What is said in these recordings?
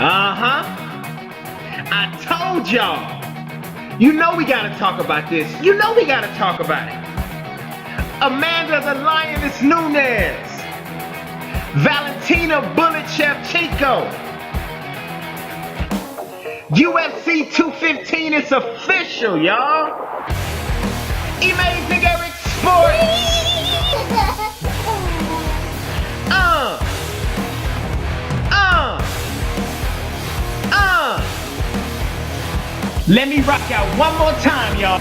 Uh-huh. I told y'all. You know we gotta talk about this. You know we gotta talk about it. Amanda the Lioness Nunes. Valentina Bullet Shevchenko. UFC 215 is official, y'all. Amazing Eric Sports. Let me rock out one more time, y'all.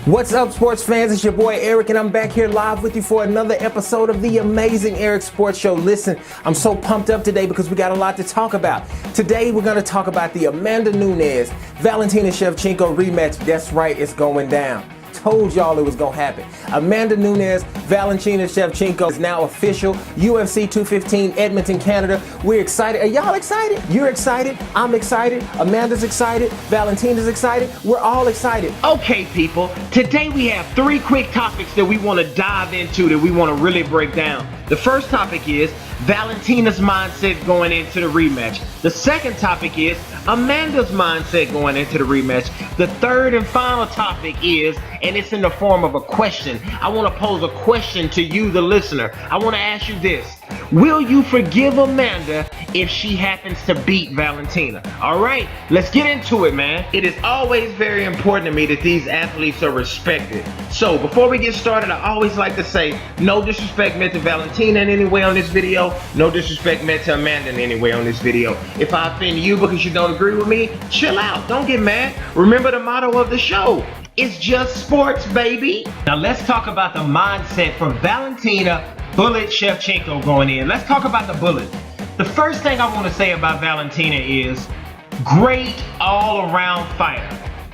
What's up, sports fans? It's your boy Eric, and I'm back here live with you for another episode of the Amazing Eric Sports Show. Listen, I'm so pumped up today because we got a lot to talk about. Today, we're going to talk about the Amanda Nunes, Valentina Shevchenko rematch. That's right, it's going down. Told y'all it was gonna happen. Amanda Nunes, Valentina Shevchenko is now official. UFC 215, Edmonton, Canada. We're excited. Are y'all excited? You're excited. I'm excited. Amanda's excited. Valentina's excited. We're all excited. Okay, people. Today we have three quick topics that we want to dive into, that we want to really break down. The first topic is Valentina's mindset going into the rematch. The second topic is Amanda's mindset going into the rematch. The third and final topic is, and it's in the form of a question. I want to pose a question to you, the listener. I want to ask you this. Will you forgive Amanda if she happens to beat Valentina? All right, let's get into it, man. It is always very important to me that these athletes are respected. So before we get started, I always like to say no disrespect meant to Valentina in any way on this video. No disrespect meant to Amanda in any way on this video. If I offend you because you don't agree with me, chill out. Don't get mad. Remember the motto of the show. It's just sports, baby. Now let's talk about the mindset for Valentina Bullet Shevchenko going in. Let's talk about the bullet. The first thing I want to say about Valentina is great all-around fighter.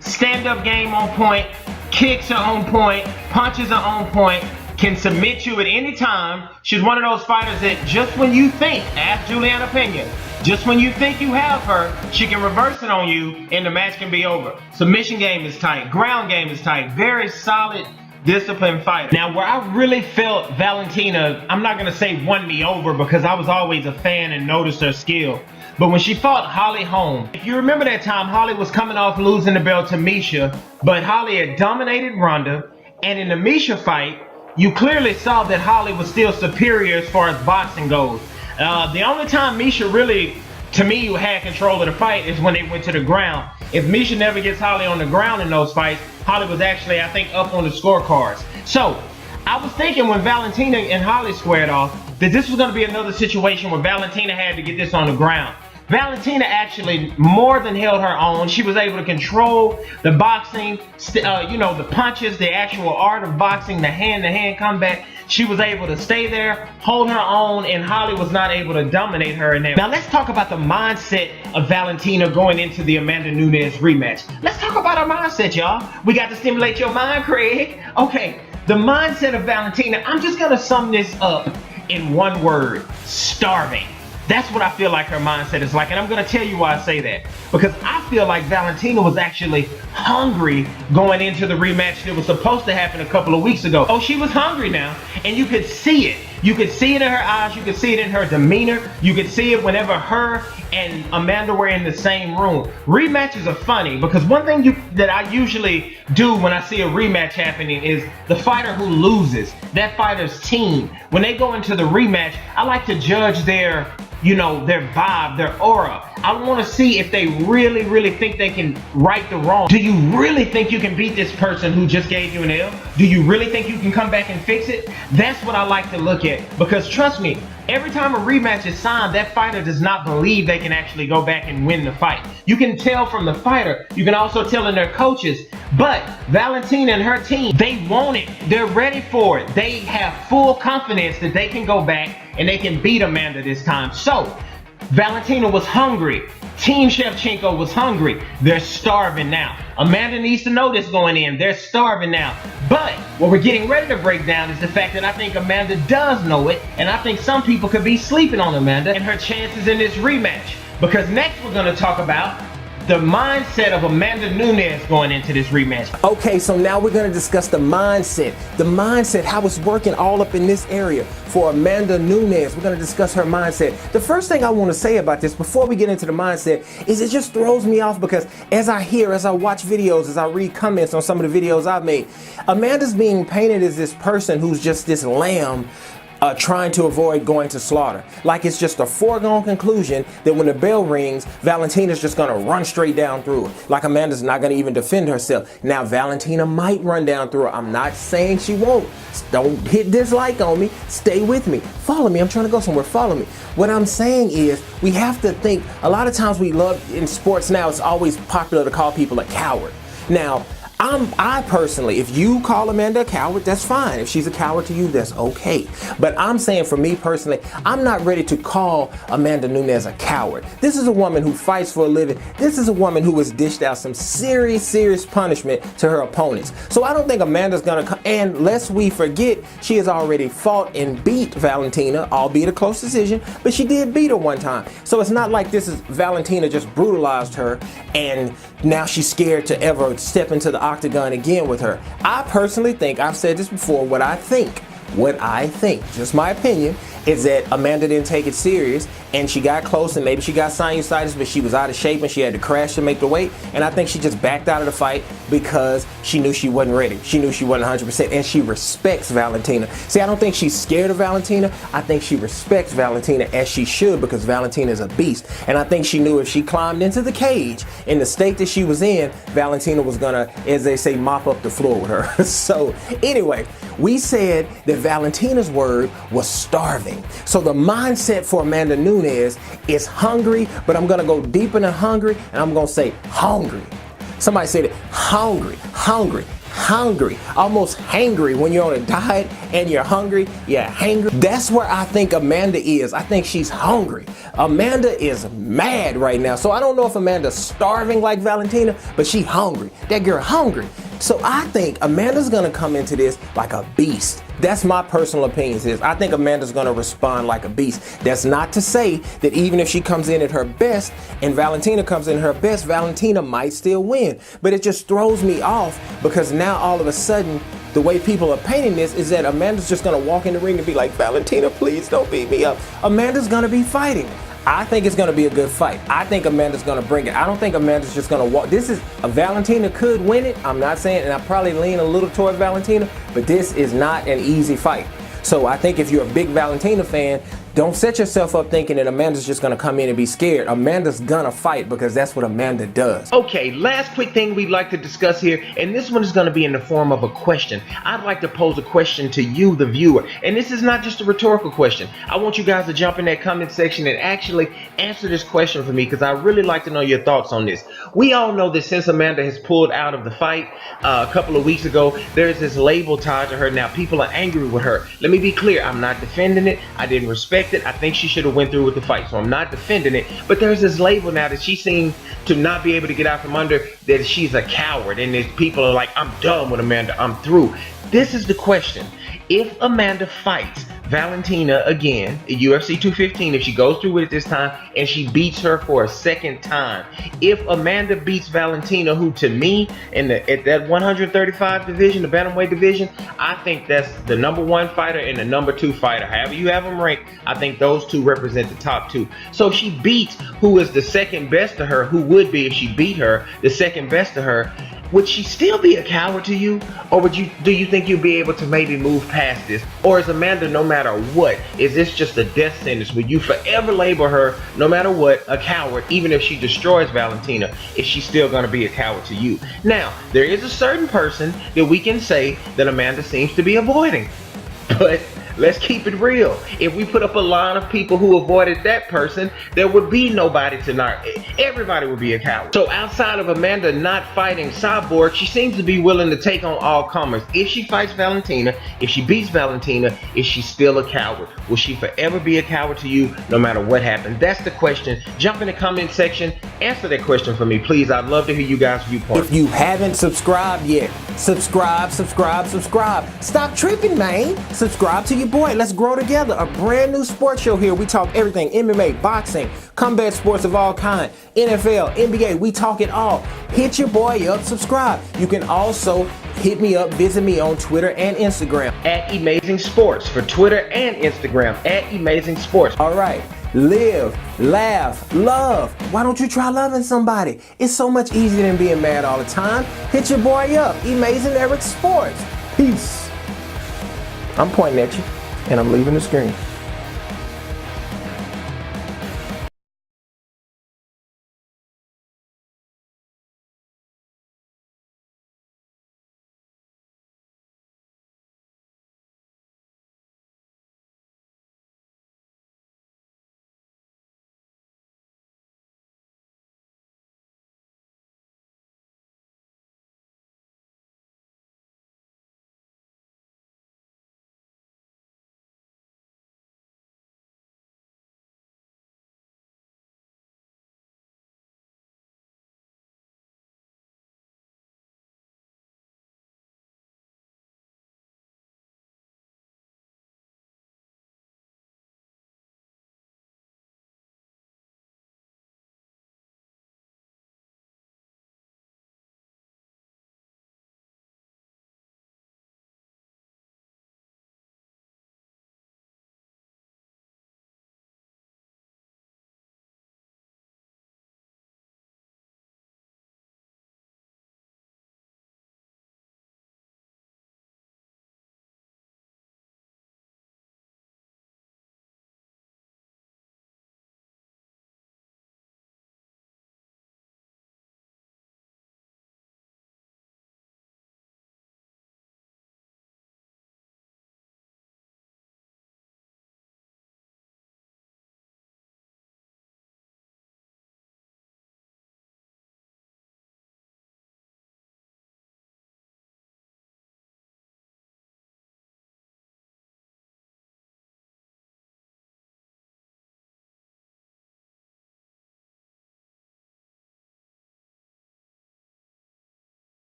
Stand-up game on point, kicks are on point, punches are on point, can submit you at any time. She's one of those fighters that just when you think, ask Juliana Pena, just when you think you have her, she can reverse it on you and the match can be over. Submission game is tight, ground game is tight, very solid, disciplined fighter. Now, where I really felt Valentina, I'm not going to say won me over because I was always a fan and noticed her skill. But when she fought Holly Holm, if you remember that time, Holly was coming off losing the belt to Misha, but Holly had dominated Ronda. And in the Misha fight, you clearly saw that Holly was still superior as far as boxing goes. The only time Misha really, to me, had control of the fight is when they went to the ground. If Misha never gets Holly on the ground in those fights, Holly was actually, I think, up on the scorecards. So, I was thinking when Valentina and Holly squared off, that this was going to be another situation where Valentina had to get this on the ground. Valentina actually more than held her own. She was able to control the boxing, the punches, the actual art of boxing, the hand-to-hand combat. She was able to stay there, hold her own, and Holly was not able to dominate her in there. Now let's talk about the mindset of Valentina going into the Amanda Nunes rematch. Let's talk about her mindset, y'all. We got to stimulate your mind, Craig. Okay, the mindset of Valentina, I'm just gonna sum this up in one word: starving. That's what I feel like her mindset is like, and I'm going to tell you why I say that. Because I feel like Valentina was actually hungry going into the rematch that was supposed to happen a couple of weeks ago. Oh, she was hungry now, and you could see it. You could see it in her eyes, you could see it in her demeanor, you could see it whenever her and Amanda were in the same room. Rematches are funny because one thing that I usually do when I see a rematch happening is the fighter who loses, that fighter's team. When they go into the rematch, I like to judge their vibe, their aura. I want to see if they really think they can right the wrong. Do you really think you can beat this person who just gave you an L? Do you really think you can come back and fix it? That's what I like to look at, because trust me, every time a rematch is signed, that fighter does not believe they can actually go back and win the fight. You can tell from the fighter, you can also tell in their coaches, but Valentina and her team, they want it. They're ready for it. They have full confidence that they can go back and they can beat Amanda this time. So, Valentina was hungry. Team Shevchenko was hungry. They're starving now. Amanda needs to know this going in. They're starving now. But what we're getting ready to break down is the fact that I think Amanda does know it, and I think some people could be sleeping on Amanda and her chances in this rematch. Because next we're going to talk about the mindset of Amanda Nunes going into this rematch. Okay, so now we're going to discuss the mindset. The mindset, how it's working all up in this area for Amanda Nunes. We're going to discuss her mindset. The first thing I want to say about this before we get into the mindset is it just throws me off because as I watch videos, as I read comments on some of the videos I've made, Amanda's being painted as this person who's just this lamb trying to avoid going to slaughter. Like it's just a foregone conclusion that when the bell rings, Valentina's just gonna run straight down through her. Like Amanda's not gonna even defend herself. Now Valentina might run down through her. I'm not saying she won't. Don't hit dislike on me. Stay with me. Follow me. I'm trying to go somewhere. Follow me. What I'm saying is we have to think, a lot of times we love in sports now, it's always popular to call people a coward. Now, I personally, if you call Amanda a coward, that's fine. If she's a coward to you, that's okay. But I'm saying for me personally, I'm not ready to call Amanda Nunes a coward. This is a woman who fights for a living. This is a woman who has dished out some serious punishment to her opponents. So I don't think Amanda's gonna come, and lest we forget, she has already fought and beat Valentina, albeit a close decision, but she did beat her one time. So it's not like this is Valentina just brutalized her and now she's scared to ever step into the octagon again with her. I personally think, I've said this before, what I think, just my opinion, is that Amanda didn't take it serious and she got close and maybe she got sinusitis, but she was out of shape and she had to crash to make the weight. And I think she just backed out of the fight because she knew she wasn't ready. She knew she wasn't 100% and she respects Valentina. See, I don't think she's scared of Valentina. I think she respects Valentina as she should because Valentina is a beast. And I think she knew if she climbed into the cage in the state that she was in, Valentina was gonna, as they say, mop up the floor with her. So anyway, we said that Valentina's word was starving. So the mindset for Amanda Nunes is hungry, but I'm gonna go deeper than hungry and I'm gonna say hungry. Somebody said it, hungry, almost hangry. When you're on a diet and you're hungry, you're hangry. That's where I think Amanda is. I think she's hungry. Amanda is mad right now. So I don't know if Amanda's starving like Valentina, but she hungry. That girl hungry. So I think Amanda's gonna come into this like a beast. That's my personal opinion. I think Amanda's gonna respond like a beast. That's not to say that even if she comes in at her best and Valentina comes in at her best, Valentina might still win. But it just throws me off because now all of a sudden, the way people are painting this is that Amanda's just gonna walk in the ring and be like, Valentina, please don't beat me up. Amanda's gonna be fighting. I think it's going to be a good fight. I think Amanda's going to bring it. I don't think Amanda's just going to walk. Valentina could win it. I'm not saying, and I probably lean a little toward Valentina, but this is not an easy fight. So I think if you're a big Valentina fan, don't set yourself up thinking that Amanda's just gonna come in and be scared. Amanda's gonna fight because that's what Amanda does. Okay, last quick thing we'd like to discuss here, and this one is gonna be in the form of a question. I'd like to pose a question to you, the viewer, and this is not just a rhetorical question. I want you guys to jump in that comment section and actually answer this question for me because I really like to know your thoughts on this. We all know that since Amanda has pulled out of the fight a couple of weeks ago, there's this label tied to her. Now people are angry with her. Let me be clear, I'm not defending it. I didn't respect it. I think she should have went through with the fight, so I'm not defending it. But there's this label now that she seems to not be able to get out from under, that she's a coward, and that people are like, I'm done with Amanda, I'm through. This is the question. If Amanda fights Valentina again at UFC 215, if she goes through with it this time and she beats her for a second time, if Amanda beats Valentina, who to me at that 135 division, the bantamweight division, I think that's the #1 fighter and the #2 fighter. However you have them ranked, I think those two represent the top two. So if she beats who is the second best to her, who would be, if she beat her, the second best to her, would she still be a coward to you? Or do you think you'll be able to maybe move past this? Or is Amanda, no matter what, is this just a death sentence? Would you forever label her, no matter what, a coward, even if she destroys Valentina? Is she still going to be a coward to you? Now, there is a certain person that we can say that Amanda seems to be avoiding. But let's keep it real. If we put up a line of people who avoided that person, there would be nobody to not. Everybody would be a coward. So outside of Amanda not fighting Cyborg, she seems to be willing to take on all comers. If she fights Valentina, if she beats Valentina, is she still a coward? Will she forever be a coward to you no matter what happens? That's the question. Jump in the comment section. Answer that question for me, please. I'd love to hear you guys' viewpoint. If you haven't subscribed yet, subscribe. Stop tripping, man. Subscribe to your boy. Let's grow together. A brand new sports show here. We talk everything: MMA, boxing, combat sports of all kind, NFL, NBA. We talk it all. Hit your boy up, subscribe. You can also hit me up, visit me on Twitter and Instagram. At Amazing Sports for Twitter and Instagram. At Amazing Sports. All right. Live, laugh, love. Why don't you try loving somebody? It's so much easier than being mad all the time. Hit your boy up, Amazing Eric Sports. Peace. I'm pointing at you, and I'm leaving the screen.